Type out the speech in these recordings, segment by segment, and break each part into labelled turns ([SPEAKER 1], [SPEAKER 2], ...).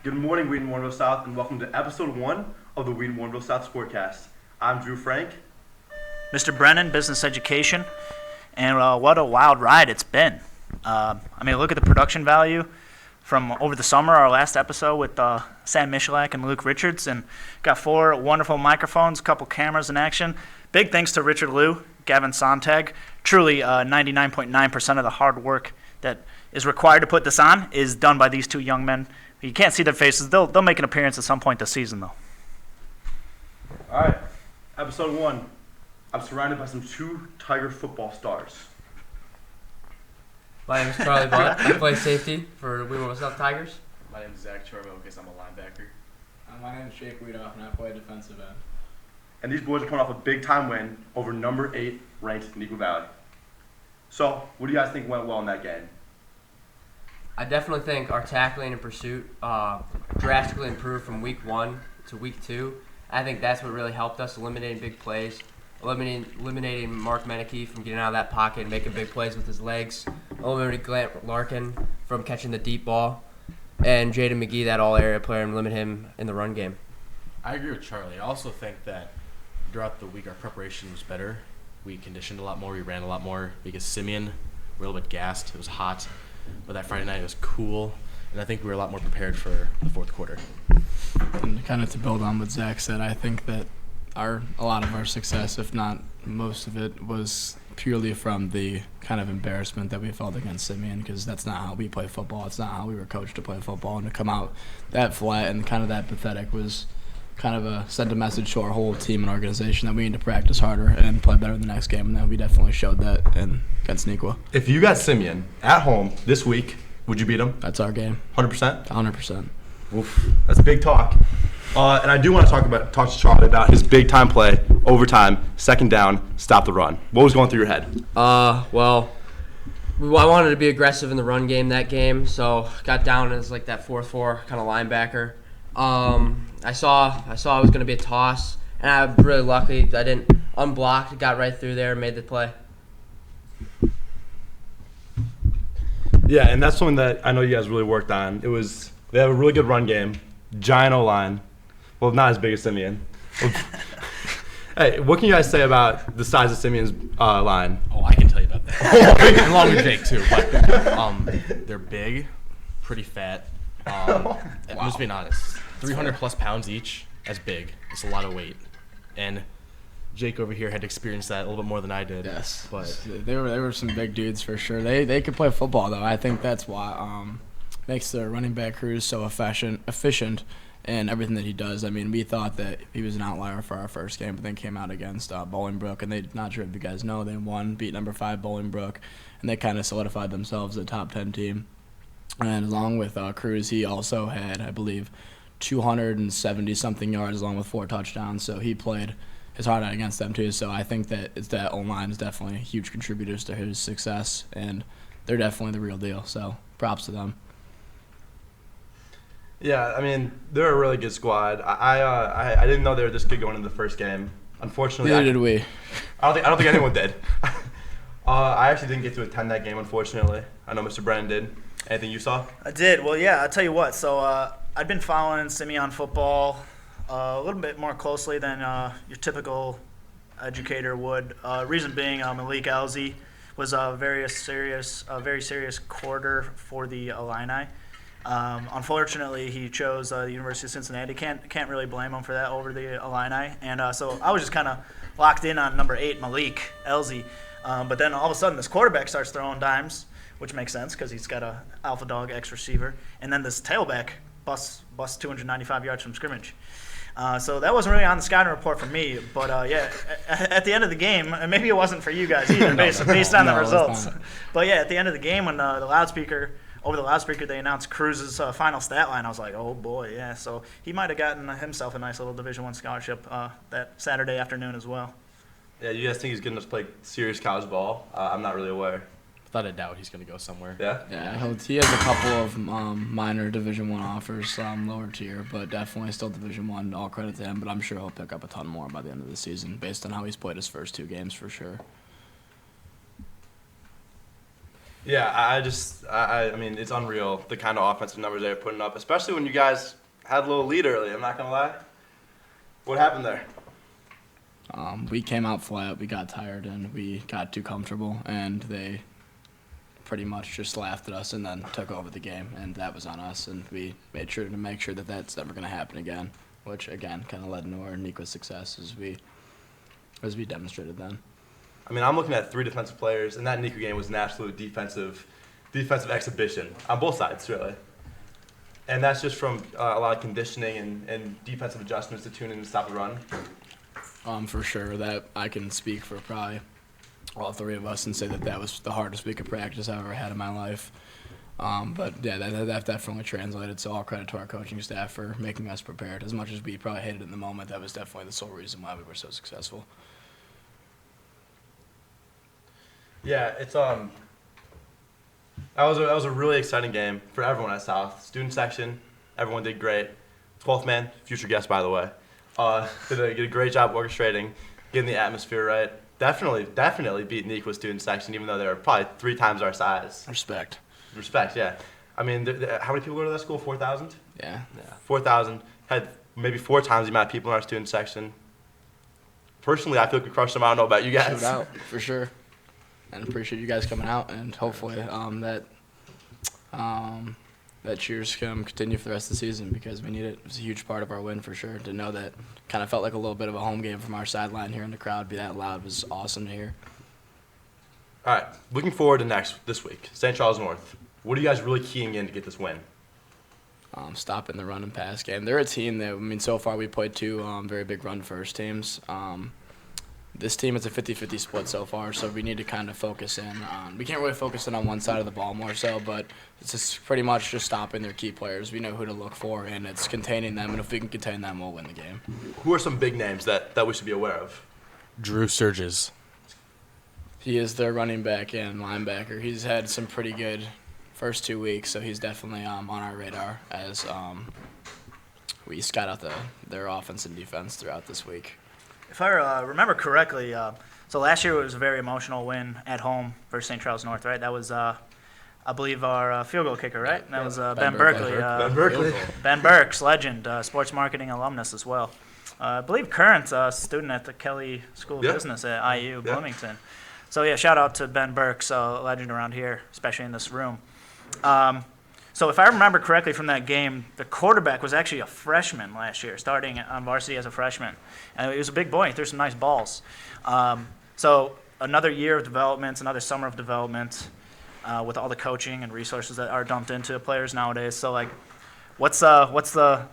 [SPEAKER 1] Good morning, Weed and Warrenville South, and welcome to episode 1 of the Weed and Warrenville South Sports Cast. I'm Drew Frank.
[SPEAKER 2] Mr. Brennan, Business Education, and what a wild ride it's been. Look at the production value from over the summer, our last episode with Sam Michalak and Luke Richards, and got 4 wonderful microphones, a couple cameras in action. Big thanks to Richard Liu, Gavin Sontag. Truly, 99.9% of the hard work that is required to put this on is done by these 2 young men. You can't see their faces. They'll make an appearance at some point this season, though.
[SPEAKER 1] All right, episode 1. I'm surrounded by some 2 Tiger football stars.
[SPEAKER 3] My name is Charlie Butt. I play safety for Wedoff South Tigers.
[SPEAKER 4] My name is Zach Choromokos. I'm a linebacker.
[SPEAKER 5] My name is Jake Wedoff, and I play defensive end.
[SPEAKER 1] And these boys are coming off a big-time win over number 8 ranked Neuqua Valley. So, what do you guys think went well in that game?
[SPEAKER 3] I definitely think our tackling and pursuit drastically improved from week 1 to week 2. I think that's what really helped us, eliminating big plays, eliminating Mark Meneke from getting out of that pocket and making big plays with his legs, eliminating Grant Larkin from catching the deep ball, and Jaden McGee, that all-area player, and limit him in the run game.
[SPEAKER 4] I agree with Charlie. I also think that throughout the week our preparation was better. We conditioned a lot more. We ran a lot more because Simeon, we're a little bit gassed. It was hot. But that Friday night, it was cool. And I think we were a lot more prepared for the fourth quarter.
[SPEAKER 5] And kind of to build on what Zach said, I think that a lot of our success, if not most of it, was purely from the kind of embarrassment that we felt against Simeon, because that's not how we play football. It's not how we were coached to play football. And to come out that flat and kind of that pathetic was kind of sent a message to our whole team and organization that we need to practice harder and play better in the next game, and then we definitely showed that against Neuqua.
[SPEAKER 1] If you got Simeon at home this week, would you beat him?
[SPEAKER 5] That's our game.
[SPEAKER 1] 100%?
[SPEAKER 5] 100%.
[SPEAKER 1] Oof, that's big talk. And I do want to talk to Charlie about his big-time play, overtime, second down, stop the run. What was going through your head?
[SPEAKER 3] I wanted to be aggressive in the run game that game, so got down as like that 4-4 kind of linebacker. I saw it was going to be a toss, and I'm really lucky I didn't unblock, got right through there and made the play.
[SPEAKER 1] Yeah, and that's something that I know you guys really worked on. They have a really good run game, giant O-line. Well, not as big as Simeon. Hey, what can you guys say about the size of Simeon's line?
[SPEAKER 4] Oh, I can tell you about that. Along with Jake, too. But they're big, pretty fat. Just being honest, 300-plus pounds each. That's big. It's a lot of weight. And Jake over here had experienced that a little bit more than I did.
[SPEAKER 5] Yes,
[SPEAKER 4] but
[SPEAKER 5] they were some big dudes for sure. They could play football though. I think that's why makes the running back crews so efficient in everything that he does. I mean, we thought that he was an outlier for our first game, but then came out against Bolingbrook, and not sure if you guys know, they won, beat number 5 Bolingbrook, and they kind of solidified themselves as a top 10 team. And along with Cruz, he also had, I believe, 270-something yards along with 4 touchdowns, so he played his heart out against them too. So I think that O-line is definitely huge contributors to his success, and they're definitely the real deal, so props to them.
[SPEAKER 1] Yeah, I mean, they're a really good squad. I didn't know they were this good going into the first game. Unfortunately,
[SPEAKER 5] neither did we.
[SPEAKER 1] I don't think anyone did. I actually didn't get to attend that game, unfortunately. I know Mr. Brennan did. Anything you saw?
[SPEAKER 2] I did. Well, yeah, I'll tell you what. So I've been following Simeon football a little bit more closely than your typical educator would. Reason being, Malik Elzy was a very serious quarter for the Illini. Unfortunately, he chose the University of Cincinnati. Can't really blame him for that over the Illini. And so I was just kind of locked in on number 8, Malik Elzy. But then all of a sudden, this quarterback starts throwing dimes, which makes sense because he's got a alpha dog ex-receiver. And then this tailback busts 295 yards from scrimmage. So that wasn't really on the scouting report for me. But, at the end of the game, and maybe it wasn't for you guys either based on the results. But, yeah, at the end of the game when over the loudspeaker they announced Cruz's final stat line, I was like, oh, boy, yeah. So he might have gotten himself a nice little Division I scholarship that Saturday afternoon as well.
[SPEAKER 1] Yeah, you guys think he's good enough to play serious college ball? I'm not really aware.
[SPEAKER 4] without a doubt, he's going to go somewhere.
[SPEAKER 1] Yeah?
[SPEAKER 5] Yeah, he has a couple of minor Division I offers, lower tier, but definitely still Division I. All credit to him, but I'm sure he'll pick up a ton more by the end of the season based on how he's played his first two games for sure.
[SPEAKER 1] Yeah, I mean, it's unreal the kind of offensive numbers they're putting up, especially when you guys had a little lead early. I'm not gonna lie. What happened there?
[SPEAKER 5] We came out flat. We got tired and we got too comfortable, and they pretty much just laughed at us and then took over the game, and that was on us. And we made sure to make sure that that's never going to happen again, which again kind of led into our Neuqua success as we demonstrated then.
[SPEAKER 1] I mean, I'm looking at 3 defensive players, and that Neuqua game was an absolute defensive exhibition on both sides, really. And that's just from a lot of conditioning and defensive adjustments to tune in and stop the run.
[SPEAKER 5] For sure, that I can speak for probably all 3 of us and say that was the hardest week of practice I've ever had in my life. But yeah, that definitely translated. So all credit to our coaching staff for making us prepared. As much as we probably hated it in the moment, that was definitely the sole reason why we were so successful.
[SPEAKER 1] Yeah, it's that was a really exciting game for everyone at South. Student section, everyone did great. 12th man, future guest by the way, did a great job orchestrating, getting the atmosphere right. Definitely beat Neuqua student section, even though they were probably 3 times our size.
[SPEAKER 5] Respect,
[SPEAKER 1] yeah. I mean, how many people go to that school? 4,000?
[SPEAKER 5] Yeah.
[SPEAKER 1] 4,000. Had maybe 4 times the amount of people in our student section. Personally, I feel like we crushed them. I don't know about you guys.
[SPEAKER 5] Showed out, for sure. And appreciate you guys coming out, and hopefully that cheers can continue for the rest of the season because we need it. It was a huge part of our win for sure. To know that kind of felt like a little bit of a home game from our sideline here in the crowd, be that loud was awesome to hear.
[SPEAKER 1] All right, looking forward to this week, St. Charles North. What are you guys really keying in to get this win?
[SPEAKER 5] Stopping the run and pass game. They're a team that, I mean, so far we played 2 very big run-first teams. This team is a 50-50 split so far, so we need to kind of focus in on – we can't really focus in on one side of the ball more so, but it's just pretty much just stopping their key players. We know who to look for, and it's containing them, and if we can contain them, we'll win the game.
[SPEAKER 1] Who are some big names that we should be aware of?
[SPEAKER 4] Drew Sturges.
[SPEAKER 5] He is their running back and linebacker. He's had some pretty good first 2 weeks, so he's definitely on our radar as we scout out their offense and defense throughout this week.
[SPEAKER 2] If I remember correctly, so last year it was a very emotional win at home for St. Charles North, right? That was, I believe, our field goal kicker, right? That was Ben Berkeley.
[SPEAKER 1] Ben Berkeley.
[SPEAKER 2] Ben Burks, legend, sports marketing alumnus as well. I believe current student at the Kelly School of Business at IU, Bloomington. So, yeah, shout out to Ben Burks, a legend around here, especially in this room. So if I remember correctly from that game, the quarterback was actually a freshman last year, starting on varsity as a freshman. And he was a big boy. He threw some nice balls. So another year of development, another summer of development with all the coaching and resources that are dumped into players nowadays. So, like, what's the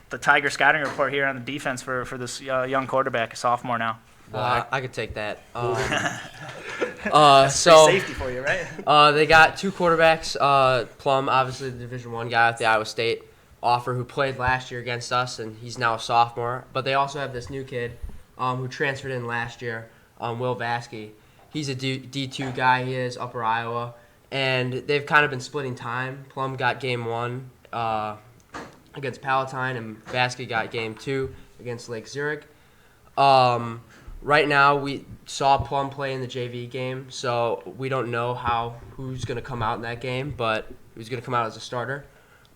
[SPEAKER 2] Tiger scouting report here on the defense for this young quarterback, a sophomore now?
[SPEAKER 3] I could take that.
[SPEAKER 2] So safety for you, right?
[SPEAKER 3] They got 2 quarterbacks. Plum, obviously the Division I guy at the Iowa State offer, who played last year against us, and he's now a sophomore. But they also have this new kid who transferred in last year, Will Vasky. He's a D2 guy. He is Upper Iowa, and they've kind of been splitting time. Plum got game 1 against Palatine, and Vasky got game 2 against Lake Zurich. Right now, we saw Plum play in the JV game, so we don't know who's going to come out in that game, but who's going to come out as a starter.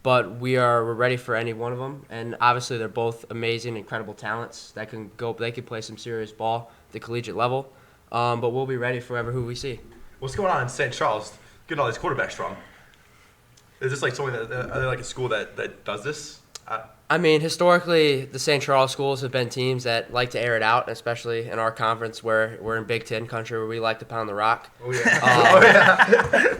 [SPEAKER 3] But we're ready for any one of them, and obviously they're both amazing, incredible talents that can go. They can play some serious ball at the collegiate level, but we'll be ready for who we see.
[SPEAKER 1] What's going on in St. Charles? Getting all these quarterbacks from? Is this like something are they like a school that does this?
[SPEAKER 3] I mean, historically, the St. Charles schools have been teams that like to air it out, especially in our conference where we're in Big Ten country where we like to pound the rock.
[SPEAKER 1] Oh, yeah.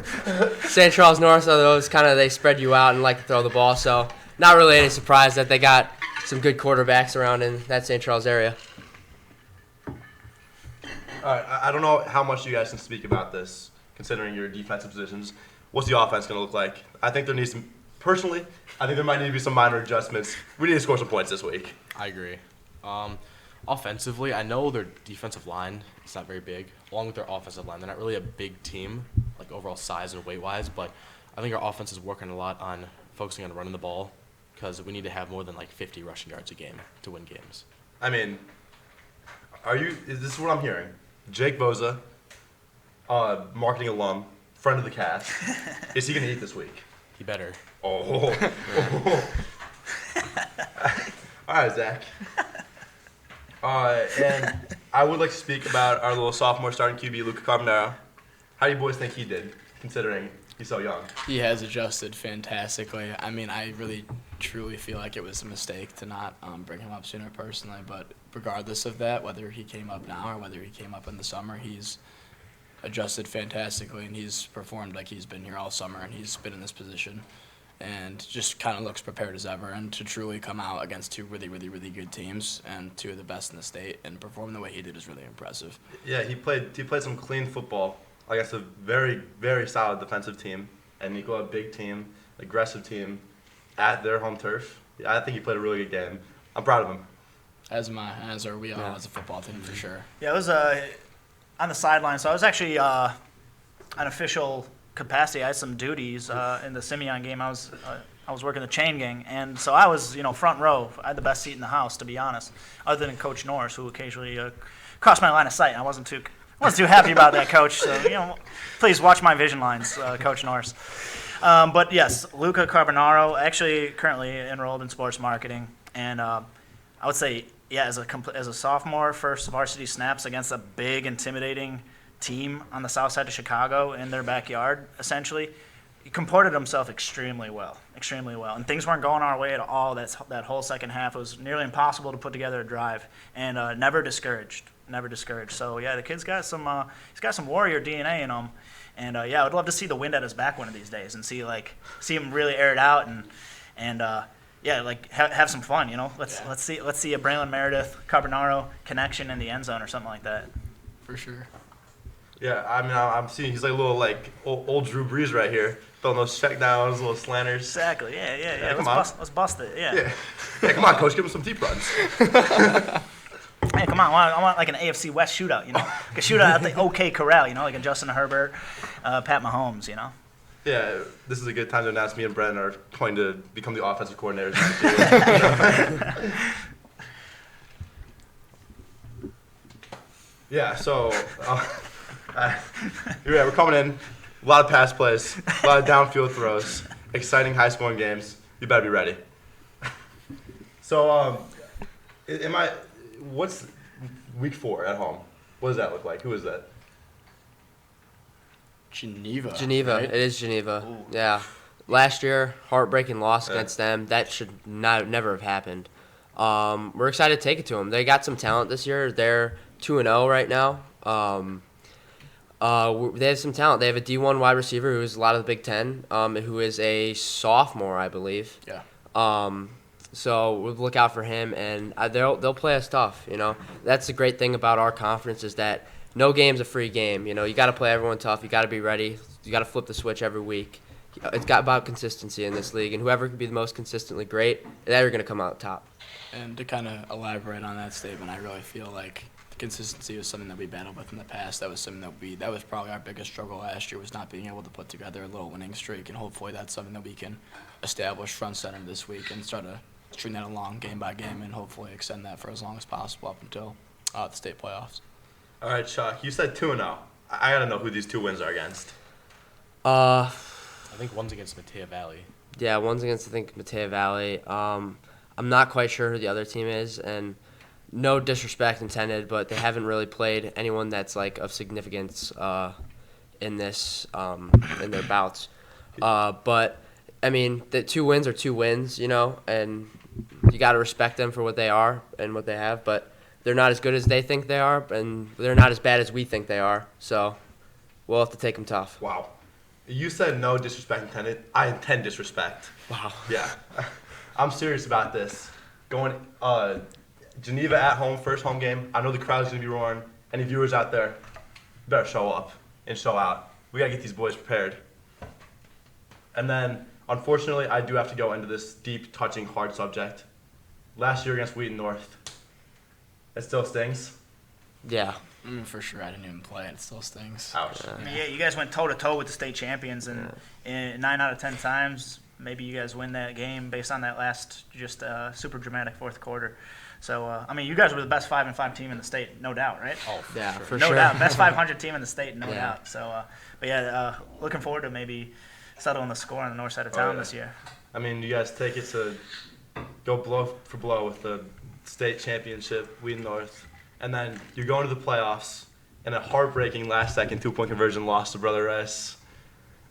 [SPEAKER 3] St. Charles North are those kind of, they spread you out and like to throw the ball. So not really any surprise that they got some good quarterbacks around in that St. Charles area.
[SPEAKER 1] All right, I don't know how much you guys can speak about this, considering your defensive positions. What's the offense going to look like? I think there needs some. Personally, I think there might need to be some minor adjustments. We need to score some points this week.
[SPEAKER 4] I agree. Offensively, I know their defensive line is not very big, along with their offensive line. They're not really a big team, like overall size and weight-wise, but I think our offense is working a lot on focusing on running the ball because we need to have more than like 50 rushing yards a game to win games.
[SPEAKER 1] I mean, is this what I'm hearing? Jake Boza, marketing alum, friend of the cast. Is he going to eat this week?
[SPEAKER 4] He better.
[SPEAKER 1] Oh. All right, Zach. And I would like to speak about our little sophomore starting QB, Neuqua Valley. How do you boys think he did, considering he's so young?
[SPEAKER 5] He has adjusted fantastically. I mean, I really, truly feel like it was a mistake to not bring him up sooner personally. But regardless of that, whether he came up now or whether he came up in the summer, he's adjusted fantastically, and he's performed like he's been here all summer, and he's been in this position. And just kind of looks prepared as ever. And to truly come out against two really, really, really good teams and two of the best in the state and perform the way he did is really impressive.
[SPEAKER 1] Yeah, he played some clean football against a very, very solid defensive team. And Neuqua, a big team, aggressive team, at their home turf. Yeah, I think he played a really good game. I'm proud of him.
[SPEAKER 5] As am I, as are we all as a football team for sure.
[SPEAKER 2] Yeah, I was on the sideline, so I was actually an official capacity. I had some duties in the Simeon game. I was working the chain gang, and so I was front row. I had the best seat in the house, to be honest, other than Coach Norris, who occasionally crossed my line of sight. I wasn't too happy about that, Coach. So please watch my vision lines, Coach Norris. But yes, Neuqua Carbonaro, actually currently enrolled in sports marketing, and I would say as a sophomore, first varsity snaps against a big, intimidating team on the south side of Chicago in their backyard, essentially. He comported himself extremely well. And things weren't going our way at all that whole second half. It was nearly impossible to put together a drive, and never discouraged. So, yeah, the kid's got some warrior DNA in him. And, yeah, I would love to see the wind at his back one of these days and see him really air it out and have some fun, Let's see a Braylon Meredith, Carbonaro connection in the end zone or something like that.
[SPEAKER 5] For sure.
[SPEAKER 1] Yeah, I mean, I'm seeing he's like a little old Drew Brees right here, throwing those check downs, little slanters.
[SPEAKER 2] Exactly. Yeah. Let's bust it.
[SPEAKER 1] Yeah. Hey, come on, Coach, give him some deep runs.
[SPEAKER 2] Hey, come on! I want like an AFC West shootout, like a shootout at the OK Corral, like a Justin Herbert, Pat Mahomes,
[SPEAKER 1] Yeah, this is a good time to announce me and Brennan are going to become the offensive coordinators. Yeah, so we're coming in. A lot of pass plays, a lot of downfield throws, exciting high-scoring games. You better be ready. So, what's week 4 at home? What does that look like? Who is that?
[SPEAKER 5] Geneva.
[SPEAKER 3] Right? It is Geneva. Ooh. Yeah. Last year, heartbreaking loss against them. That should never have happened. We're excited to take it to them. They got some talent this year. They're 2-0 right now. They have some talent. They have a D1 wide receiver who is a lot of the Big Ten, who is a sophomore, I believe.
[SPEAKER 5] Yeah.
[SPEAKER 3] So we'll look out for him, and they'll play us tough. That's the great thing about our conference is that no game's a free game. You got to play everyone tough. You got to be ready. You got to flip the switch every week. It's got about consistency in this league, and whoever can be the most consistently great, they're going to come out top.
[SPEAKER 5] And to kind of elaborate on that statement, I really feel like consistency was something that we battled with in the past. That was something that was probably our biggest struggle last year, was not being able to put together a little winning streak, and hopefully that's something that we can establish front center this week and start to string that along game by game and hopefully extend that for as long as possible up until the state playoffs. All
[SPEAKER 1] right, Chuck, you said 2-0. I got to know who these 2 wins are against.
[SPEAKER 4] I think one's against Neuqua Valley.
[SPEAKER 3] Yeah, one's against, I think, Neuqua Valley. I'm not quite sure who the other team is, and no disrespect intended, but they haven't really played anyone that's of significance in their bouts. But I mean, the 2 wins are 2 wins, and you got to respect them for what they are and what they have. But they're not as good as they think they are, and they're not as bad as we think they are. So we'll have to take them tough.
[SPEAKER 1] Wow. You said no disrespect intended. I intend disrespect.
[SPEAKER 3] Wow.
[SPEAKER 1] Yeah. I'm serious about this. Going Geneva at home, first home game. I know the crowd's going to be roaring. Any viewers out there, better show up and show out. We got to get these boys prepared. And then, unfortunately, I do have to go into this deep, touching, hard subject. Last year against Wheaton North. It still stings.
[SPEAKER 3] Yeah.
[SPEAKER 5] For sure, I didn't even play. It still stings.
[SPEAKER 1] Ouch.
[SPEAKER 2] Yeah, you guys went toe-to-toe with the state champions, and 9 out of 10 times maybe you guys win that game based on that last just super dramatic fourth quarter. So, I mean, you guys were the best 5-5 team in the state, no doubt, right?
[SPEAKER 4] Oh,
[SPEAKER 3] Yeah,
[SPEAKER 4] sure.
[SPEAKER 3] for
[SPEAKER 2] No
[SPEAKER 3] sure.
[SPEAKER 2] doubt. Best 500 team in the state, no
[SPEAKER 3] Yeah.
[SPEAKER 2] doubt. So, but yeah, looking forward to maybe settling the score on the north side of town
[SPEAKER 1] yeah.
[SPEAKER 2] this year.
[SPEAKER 1] I mean, you guys take it to go blow for blow with the state championship, Wheaton North, and then you go into the playoffs in a heartbreaking last-second 2-point conversion loss to Brother Rice.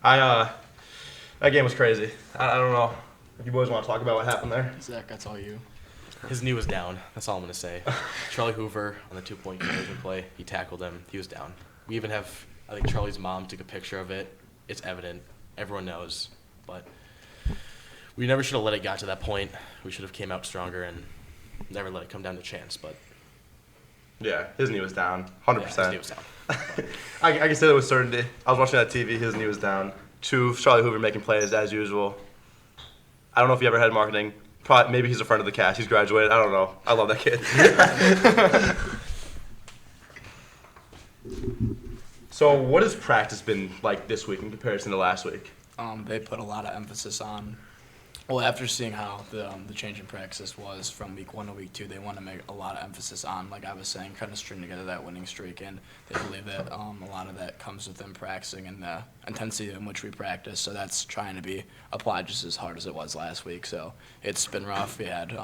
[SPEAKER 1] That game was crazy. I don't know if you boys want to talk about what happened there.
[SPEAKER 5] Zach, that's all you.
[SPEAKER 4] His knee was down. That's all I'm going to say. Charlie Hoover on the 2-point conversion play, he tackled him. He was down. We even have, I think Charlie's mom took a picture of it. It's evident. Everyone knows. But we never should have let it get to that point. We should have came out stronger and never let it come down to chance. But
[SPEAKER 1] Yeah, his knee was down, 100%.
[SPEAKER 4] yeah, his knee was down.
[SPEAKER 1] I can say that with certainty. I was watching that TV, his knee was down. Charlie Hoover making plays as usual. I don't know if he ever had marketing. Probably, maybe he's a friend of the cast. He's graduated. I don't know. I love that kid. So what has practice been like this week in comparison to last week?
[SPEAKER 5] They put a lot of emphasis on. Well, after seeing how the change in practice was from week 1 to week 2, they want to make a lot of emphasis on, like I was saying, kind of string together that winning streak, and they believe that a lot of that comes with them practicing and the intensity in which we practice. So that's trying to be applied just as hard as it was last week. So it's been rough. We had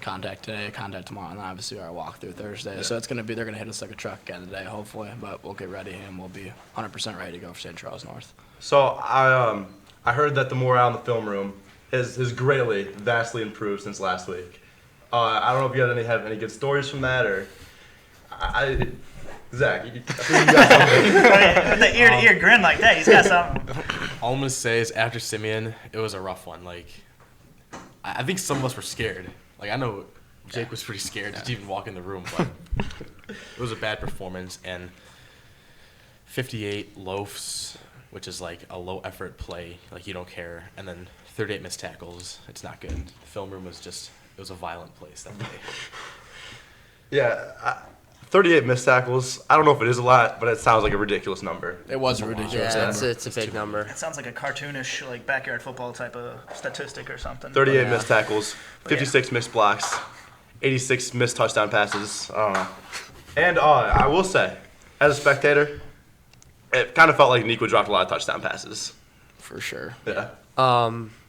[SPEAKER 5] contact today, contact tomorrow, and obviously our walkthrough Thursday. So it's gonna be they're gonna hit us like a truck again today, hopefully. But we'll get ready and we'll be 100% ready to go for St. Charles North.
[SPEAKER 1] So I heard that the morale in the film room has greatly, vastly improved since last week. I don't know if you have any good stories from that, or Zach, I think you got something.
[SPEAKER 2] With the ear-to-ear grin like that, he's got something.
[SPEAKER 4] All I'm going to say is after Simeon, it was a rough one. Like, I think some of us were scared. Like, I know Jake was pretty scared to even walk in the room, but it was a bad performance. And 58 loafs, which is like a low-effort play, like you don't care, and then 38 missed tackles. It's not good. The film room was just, it was a violent place that day.
[SPEAKER 1] Yeah, 38 missed tackles. I don't know if it is a lot, but it sounds like a ridiculous number.
[SPEAKER 5] It was a ridiculous
[SPEAKER 3] Yeah,
[SPEAKER 5] number.
[SPEAKER 3] it's a big number.
[SPEAKER 2] It sounds like a cartoonish, like backyard football type of statistic or something.
[SPEAKER 1] 38
[SPEAKER 3] Yeah.
[SPEAKER 1] missed tackles, 56 missed blocks, 86 missed touchdown passes. I don't know. And I will say, as a spectator, it kind of felt like Neuqua dropped a lot of touchdown passes.
[SPEAKER 5] For sure.
[SPEAKER 1] Yeah.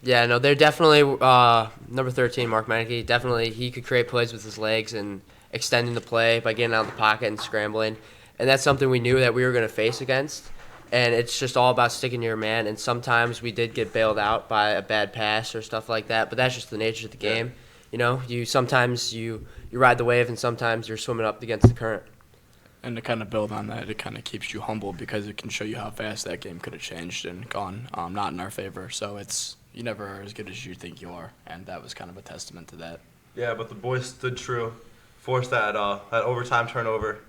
[SPEAKER 3] Yeah, no, they're definitely number 13, Mark Menke. Definitely, he could create plays with his legs and extending the play by getting out of the pocket and scrambling, and that's something we knew that we were going to face against. And it's just all about sticking to your man. And sometimes we did get bailed out by a bad pass or stuff like that, but that's just the nature of the game. You know, sometimes you ride the wave, and sometimes you're swimming up against the current.
[SPEAKER 5] And to kind of build on that, it kind of keeps you humble because it can show you how fast that game could have changed and gone not in our favor. So you never are as good as you think you are, and that was kind of a testament to that.
[SPEAKER 1] Yeah, but the boys stood true, forced that overtime turnover,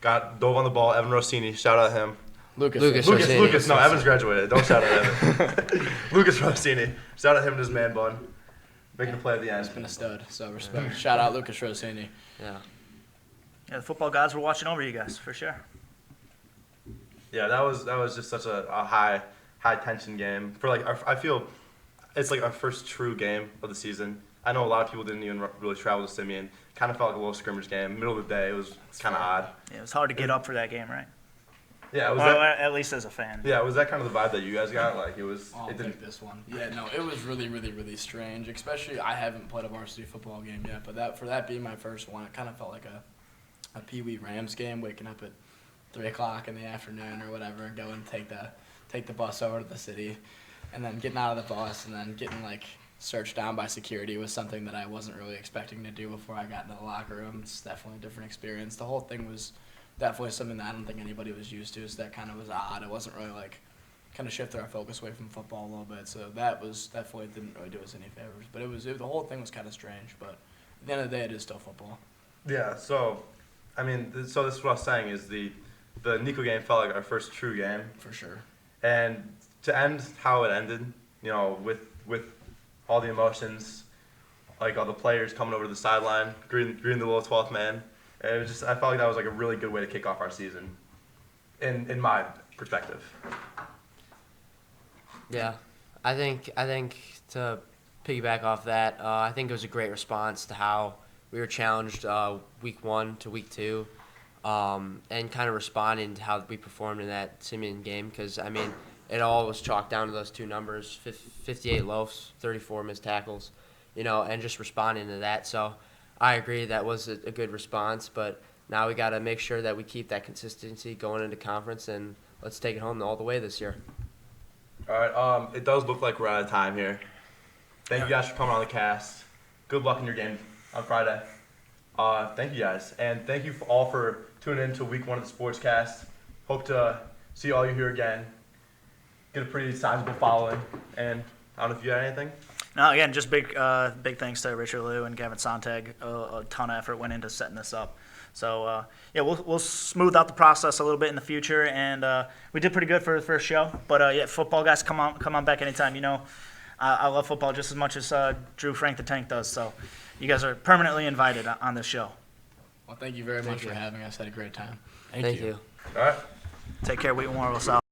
[SPEAKER 1] dove on the ball. Evan Rossini, shout out him.
[SPEAKER 3] Lucas
[SPEAKER 1] Lucas,
[SPEAKER 3] Rossini.
[SPEAKER 1] no, Evan's graduated. Don't shout out Evan. Lucas Rossini, shout out him and his man bun, making a play at the end.
[SPEAKER 5] He's been a stud, so respect. Shout out Lucas Rossini.
[SPEAKER 3] Yeah.
[SPEAKER 2] Yeah, the football gods were watching over you guys, for sure.
[SPEAKER 1] Yeah, that was just such a high tension game. For like I feel it's like our first true game of the season. I know a lot of people didn't even really travel to Simeon. Kind of felt like a little scrimmage game, middle of the day. It was kind of odd.
[SPEAKER 2] Yeah, it was hard to get up for that game, right?
[SPEAKER 1] Yeah,
[SPEAKER 2] Well, at least as a fan.
[SPEAKER 1] was that kind of the vibe that you guys got? Like it was.
[SPEAKER 5] I'll
[SPEAKER 1] It didn't.
[SPEAKER 5] take this one. Yeah, no, it was really, really, really strange. Especially, I haven't played a varsity football game yet, but for that being my first one, it kind of felt like a Pee Wee Rams game, waking up at 3 o'clock in the afternoon or whatever, and going take the bus over to the city, and then getting out of the bus and then getting like searched down by security was something that I wasn't really expecting to do before I got into the locker room. It's definitely a different experience. The whole thing was definitely something that I don't think anybody was used to, so that kind of was odd. It wasn't really like kind of shifted our focus away from football a little bit, so that was definitely didn't really do us any favors. But the whole thing was kind of strange, but at the end of the day, it is still football.
[SPEAKER 1] Yeah. So, I mean, so this is what I was saying is the Neuqua game felt like our first true game,
[SPEAKER 5] For sure.
[SPEAKER 1] and to end how it ended, you know, with all the emotions, like all the players coming over to the sideline, greeting the little 12th man. It was just, I felt like that was like a really good way to kick off our season, in my perspective.
[SPEAKER 3] Yeah. I think to piggyback off that, I think it was a great response to how we were challenged week 1 to week 2, and kind of responding to how we performed in that Simeon game. Because I mean, it all was chalked down to those two numbers: 58 loafs, 34 missed tackles, and just responding to that. So I agree that was a good response, but now we got to make sure that we keep that consistency going into conference, and let's take it home all the way this year.
[SPEAKER 1] All right. It does look like we're out of time here. Thank you guys for coming on the cast. Good luck in your game on Friday. Thank you guys, and thank you all for tuning in to week 1 of the Sports Cast. Hope to see all you here again. Get a pretty sizable following, and I don't know if you got anything.
[SPEAKER 2] No, again, just big thanks to Richard Liu and Gavin Sontag. A ton of effort went into setting this up. So we'll smooth out the process a little bit in the future, and we did pretty good for the first show. But football guys, come on back anytime. I love football just as much as Drew Frank the Tank does. So you guys are permanently invited on this show.
[SPEAKER 5] Well, thank you very much for having us. Had a great time.
[SPEAKER 3] Thank you.
[SPEAKER 1] All right.
[SPEAKER 2] Take care, Wheaton Warville South.